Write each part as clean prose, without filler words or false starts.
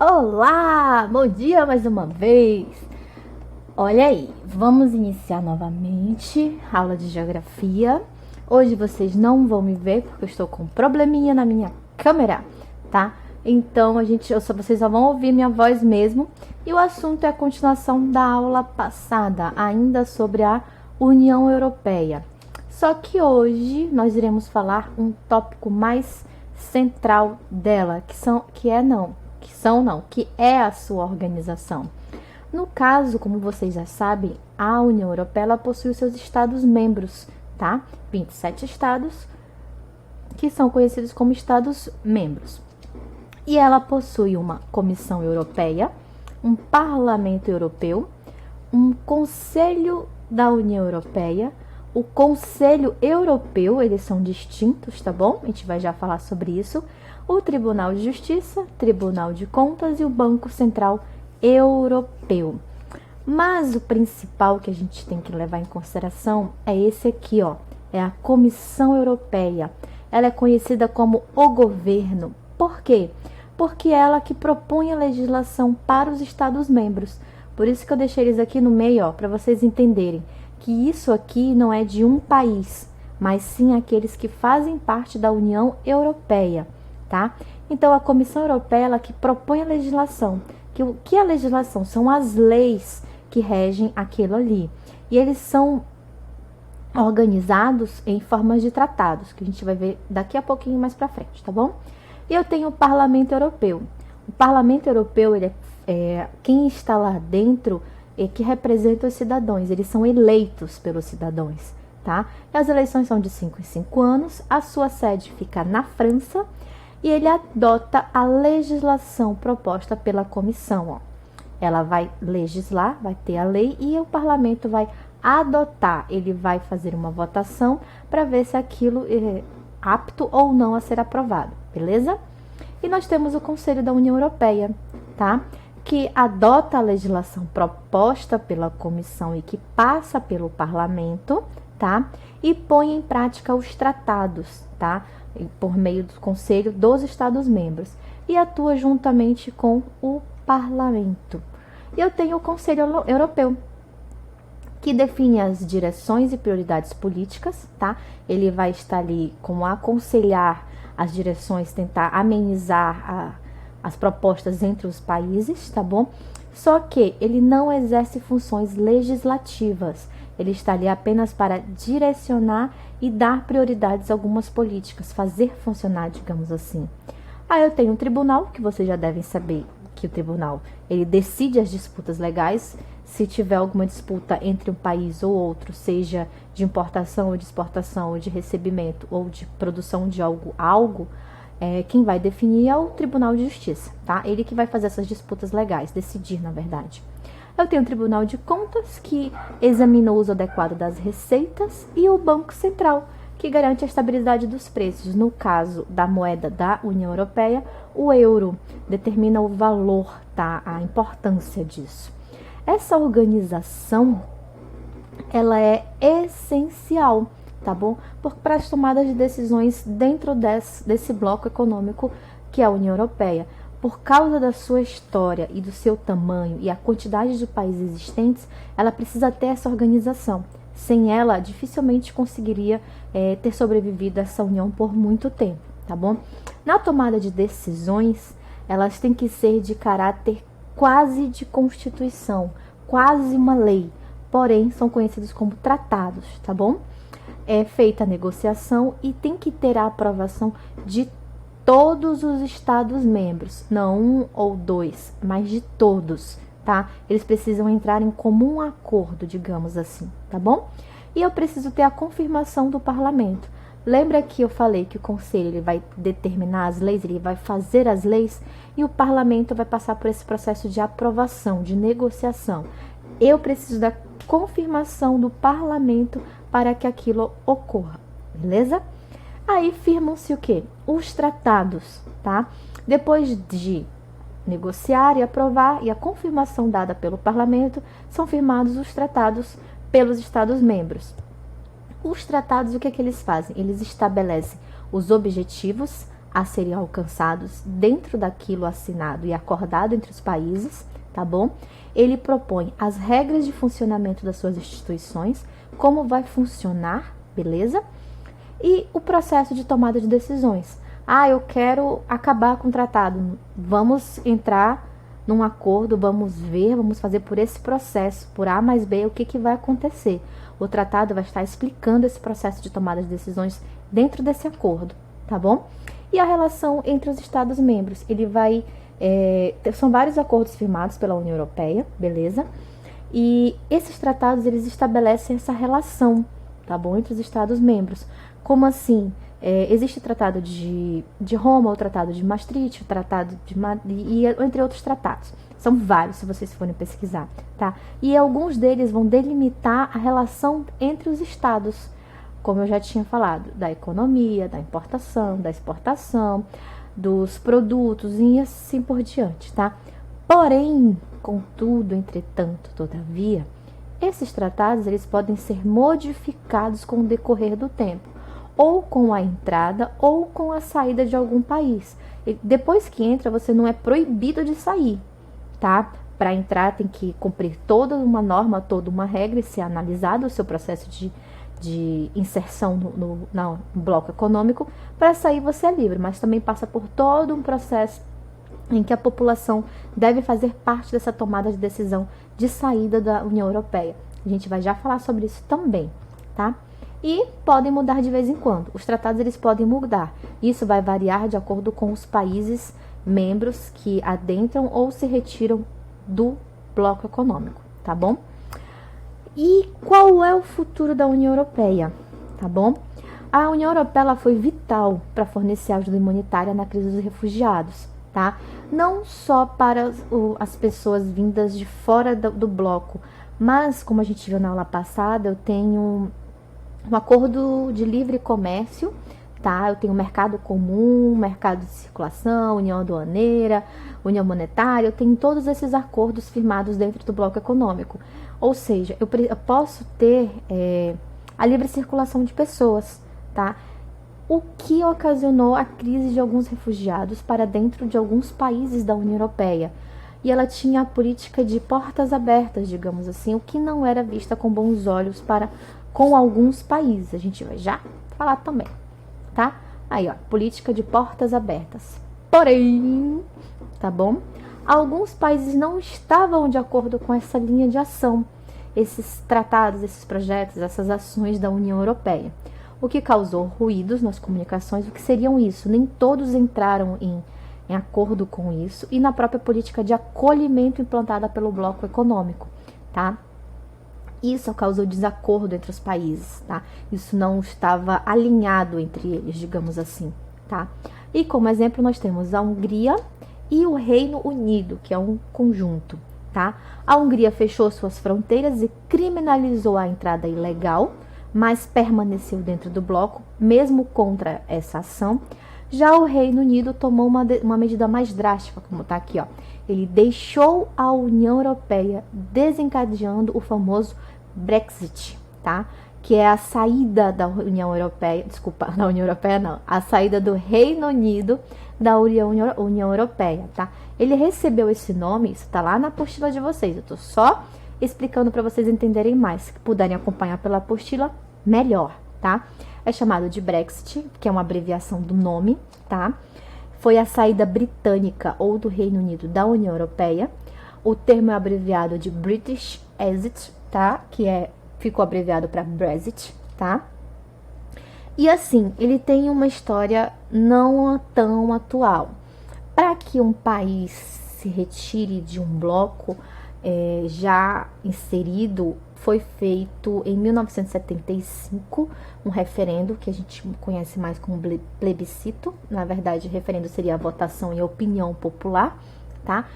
Olá, bom dia mais uma vez. Olha aí, vamos iniciar novamente a aula de geografia. Hoje vocês não vão me ver porque eu estou com um probleminha na minha câmera, tá? Então vocês só vão ouvir minha voz mesmo. E o assunto é a continuação da aula passada, ainda sobre a União Europeia. Só que hoje nós iremos falar um tópico mais central dela, que é a sua organização. No caso, como vocês já sabem, a União Europeia ela possui os seus estados-membros, tá? 27 estados que são conhecidos como estados-membros. E ela possui uma Comissão Europeia, um Parlamento Europeu, um Conselho da União Europeia, o Conselho Europeu, eles são distintos, tá bom? A gente vai já falar sobre isso. O Tribunal de Justiça, Tribunal de Contas e o Banco Central Europeu. Mas o principal que a gente tem que levar em consideração é esse aqui, ó. É a Comissão Europeia. Ela é conhecida como o governo. Por quê? Porque é ela que propõe a legislação para os Estados-membros. Por isso que eu deixei eles aqui no meio, ó, para vocês entenderem que isso aqui não é de um país, mas sim aqueles que fazem parte da União Europeia, tá? Então, a Comissão Europeia, ela que propõe a legislação. O que é a legislação? São as leis que regem aquilo ali. E eles são organizados em formas de tratados, que a gente vai ver daqui a pouquinho mais para frente, tá bom? E eu tenho o Parlamento Europeu. O Parlamento Europeu, ele quem está lá dentro que representa os cidadãos, eles são eleitos pelos cidadãos, tá? E as eleições são de 5 em 5 anos, a sua sede fica na França e ele adota a legislação proposta pela comissão, ó. Ela vai legislar, vai ter a lei e o parlamento vai adotar, ele vai fazer uma votação para ver se aquilo é apto ou não a ser aprovado, beleza? E nós temos o Conselho da União Europeia, tá? Que adota a legislação proposta pela comissão e que passa pelo parlamento, tá? E põe em prática os tratados, tá? Por meio do Conselho dos Estados-membros e atua juntamente com o parlamento. E eu tenho o Conselho Europeu, que define as direções e prioridades políticas, tá? Ele vai estar ali como aconselhar as direções, tentar amenizar as propostas entre os países, tá bom? Só que ele não exerce funções legislativas. Ele está ali apenas para direcionar e dar prioridades a algumas políticas, fazer funcionar, digamos assim. Aí eu tenho um tribunal, que vocês já devem saber que o tribunal, ele decide as disputas legais. Se tiver alguma disputa entre um país ou outro, seja de importação ou de exportação, ou de recebimento ou de produção de algo, quem vai definir é o Tribunal de Justiça, tá? Ele que vai fazer essas disputas legais, decidir, na verdade. Eu tenho o Tribunal de Contas, que examina o uso adequado das receitas, e o Banco Central, que garante a estabilidade dos preços. No caso da moeda da União Europeia, o euro determina o valor, tá? A importância disso. Essa organização, ela é essencial, tá bom? Para as tomadas de decisões dentro desse bloco econômico que é a União Europeia. Por causa da sua história e do seu tamanho e a quantidade de países existentes, ela precisa ter essa organização. Sem ela, dificilmente conseguiria ter sobrevivido essa união por muito tempo, tá bom? Na tomada de decisões, elas têm que ser de caráter quase de constituição, quase uma lei, porém são conhecidos como tratados, tá bom? É feita a negociação e tem que ter a aprovação de todos os Estados-membros, não um ou dois, mas de todos, tá? Eles precisam entrar em comum acordo, digamos assim, tá bom? E eu preciso ter a confirmação do parlamento. Lembra que eu falei que o conselho ele vai determinar as leis, ele vai fazer as leis e o parlamento vai passar por esse processo de aprovação, de negociação. Eu preciso da confirmação do parlamento para que aquilo ocorra, beleza? Aí firmam-se o quê? Os tratados, tá? Depois de negociar e aprovar e a confirmação dada pelo parlamento, são firmados os tratados pelos Estados-membros. Os tratados, o que é que eles fazem? Eles estabelecem os objetivos, a serem alcançados dentro daquilo assinado e acordado entre os países, tá bom? Ele propõe as regras de funcionamento das suas instituições, como vai funcionar, beleza? E o processo de tomada de decisões. Eu quero acabar com o tratado. Vamos entrar num acordo, vamos ver, vamos fazer por esse processo, por A mais B, o que vai acontecer. O tratado vai estar explicando esse processo de tomada de decisões dentro desse acordo, tá bom? E a relação entre os Estados-membros, ele vai... são vários acordos firmados pela União Europeia, beleza? E esses tratados, eles estabelecem essa relação, tá bom? Entre os Estados-membros. Como assim? Existe o Tratado de Roma, o Tratado de Maastricht, o Tratado de e entre outros tratados. São vários, se vocês forem pesquisar, tá? E alguns deles vão delimitar a relação entre os estados, como eu já tinha falado, da economia, da importação, da exportação, dos produtos e assim por diante, tá? Porém, contudo, entretanto, todavia, esses tratados, eles podem ser modificados com o decorrer do tempo, ou com a entrada ou com a saída de algum país. E depois que entra, você não é proibido de sair, tá? Para entrar tem que cumprir toda uma norma, toda uma regra e ser analisado o seu processo de inserção no bloco econômico. Para sair você é livre, mas também passa por todo um processo em que a população deve fazer parte dessa tomada de decisão de saída da União Europeia. A gente vai já falar sobre isso também, tá? E podem mudar de vez em quando. Os tratados, eles podem mudar. Isso vai variar de acordo com os países membros que adentram ou se retiram do bloco econômico, tá bom? E qual é o futuro da União Europeia, tá bom? A União Europeia, ela foi vital para fornecer ajuda humanitária na crise dos refugiados, tá? Não só para as pessoas vindas de fora do bloco, mas, como a gente viu na aula passada, eu tenho um acordo de livre comércio, tá? Eu tenho mercado comum, mercado de circulação, união aduaneira, união monetária, eu tenho todos esses acordos firmados dentro do bloco econômico. Ou seja, eu posso ter a livre circulação de pessoas, tá? O que ocasionou a crise de alguns refugiados para dentro de alguns países da União Europeia. E ela tinha a política de portas abertas, digamos assim, o que não era vista com bons olhos com alguns países. A gente vai já falar também, tá? Aí, ó, política de portas abertas. Porém, tá bom? Alguns países não estavam de acordo com essa linha de ação, esses tratados, esses projetos, essas ações da União Europeia. O que causou ruídos nas comunicações. O que seriam isso? Nem todos entraram em acordo com isso e na própria política de acolhimento implantada pelo bloco econômico, tá? Isso causou desacordo entre os países, tá? Isso não estava alinhado entre eles, digamos assim, tá? E como exemplo nós temos a Hungria e o Reino Unido, que é um conjunto, tá? A Hungria fechou suas fronteiras e criminalizou a entrada ilegal, mas permaneceu dentro do bloco, mesmo contra essa ação. Já o Reino Unido tomou uma medida mais drástica, como está aqui, ó. Ele deixou a União Europeia, desencadeando o famoso Brexit, tá? Que é a saída da União Europeia, desculpa, da União Europeia não, a saída do Reino Unido da União Europeia, tá? Ele recebeu esse nome, isso tá lá na apostila de vocês, eu tô só explicando para vocês entenderem mais, se puderem acompanhar pela apostila, melhor, tá? É chamado de Brexit, que é uma abreviação do nome, tá? Foi a saída britânica ou do Reino Unido da União Europeia. O termo é abreviado de British Exit, tá? Que ficou abreviado para Brexit, tá? E assim, ele tem uma história não tão atual. Para que um país se retire de um bloco já inserido, foi feito em 1975 um referendo que a gente conhece mais como plebiscito. Na verdade, referendo seria a votação e a opinião popular, tá?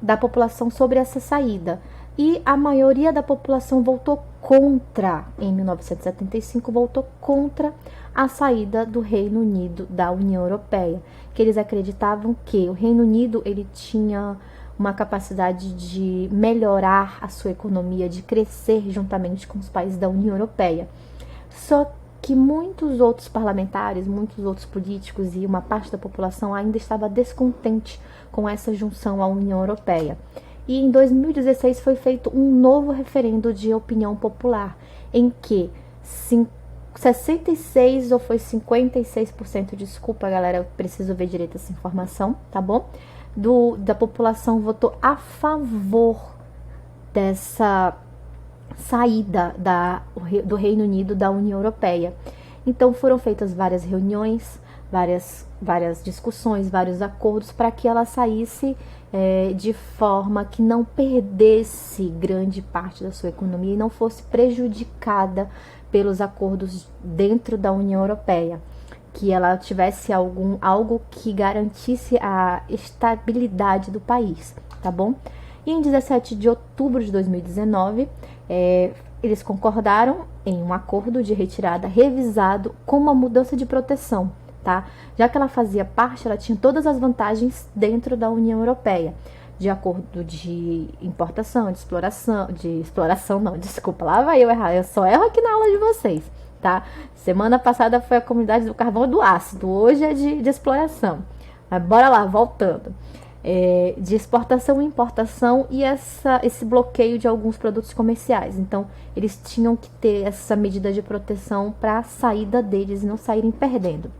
Da população sobre essa saída. E a maioria da população votou contra, em 1975, votou contra a saída do Reino Unido da União Europeia, que eles acreditavam que o Reino Unido ele tinha uma capacidade de melhorar a sua economia, de crescer juntamente com os países da União Europeia. Só que muitos outros parlamentares, muitos outros políticos e uma parte da população ainda estava descontente com essa junção à União Europeia. E em 2016 foi feito um novo referendo de opinião popular, em que 66% ou foi 56%, desculpa galera, eu preciso ver direito essa informação, tá bom? Da população votou a favor dessa saída do Reino Unido da União Europeia. Então foram feitas várias reuniões, várias discussões, vários acordos para que ela saísse de forma que não perdesse grande parte da sua economia e não fosse prejudicada pelos acordos dentro da União Europeia, que ela tivesse algo que garantisse a estabilidade do país, tá bom? E em 17 de outubro de 2019, eles concordaram em um acordo de retirada revisado com uma mudança de proteção, tá? Já que ela fazia parte, ela tinha todas as vantagens dentro da União Europeia, de acordo de importação, de exploração não, desculpa, lá vai eu errar, eu só erro aqui na aula de vocês, tá? Semana passada foi a comunidade do carvão e do ácido, hoje é de exploração. Mas bora lá, voltando. De exportação e importação e esse bloqueio de alguns produtos comerciais. Então, eles tinham que ter essa medida de proteção para a saída deles e não saírem perdendo.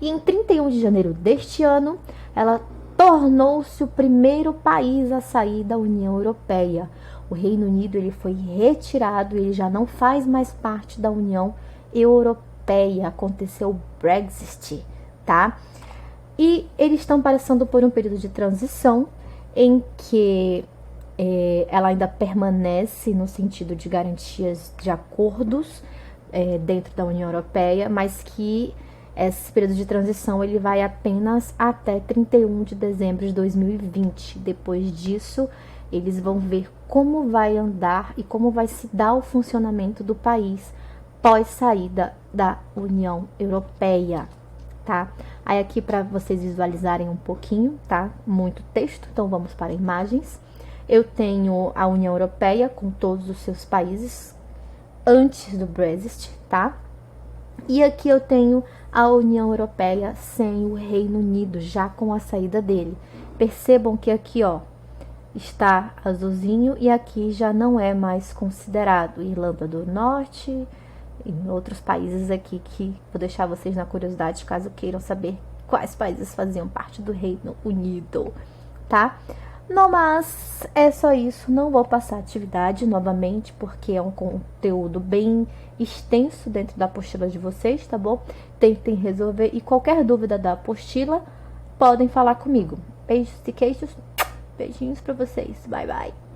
E em 31 de janeiro deste ano, ela tornou-se o primeiro país a sair da União Europeia. O Reino Unido ele foi retirado, ele já não faz mais parte da União Europeia. Aconteceu o Brexit, tá? E eles estão passando por um período de transição em que ela ainda permanece no sentido de garantias de acordos dentro da União Europeia, mas que esse período de transição ele vai apenas até 31 de dezembro de 2020. Depois disso, eles vão ver como vai andar e como vai se dar o funcionamento do país pós saída da União Europeia, tá? Aí aqui para vocês visualizarem um pouquinho, tá? Muito texto, então vamos para imagens. Eu tenho a União Europeia com todos os seus países antes do Brexit, tá? E aqui eu tenho a União Europeia sem o Reino Unido, já com a saída dele. Percebam que aqui, ó, está azulzinho e aqui já não é mais considerado. Irlanda do Norte e outros países aqui que vou deixar vocês na curiosidade, caso queiram saber quais países faziam parte do Reino Unido, tá? No mas é só isso, não vou passar atividade novamente, porque é um conteúdo bem extenso dentro da apostila de vocês, tá bom? Tentem resolver e qualquer dúvida da apostila, podem falar comigo. Beijos e queijos, beijinhos pra vocês, bye bye!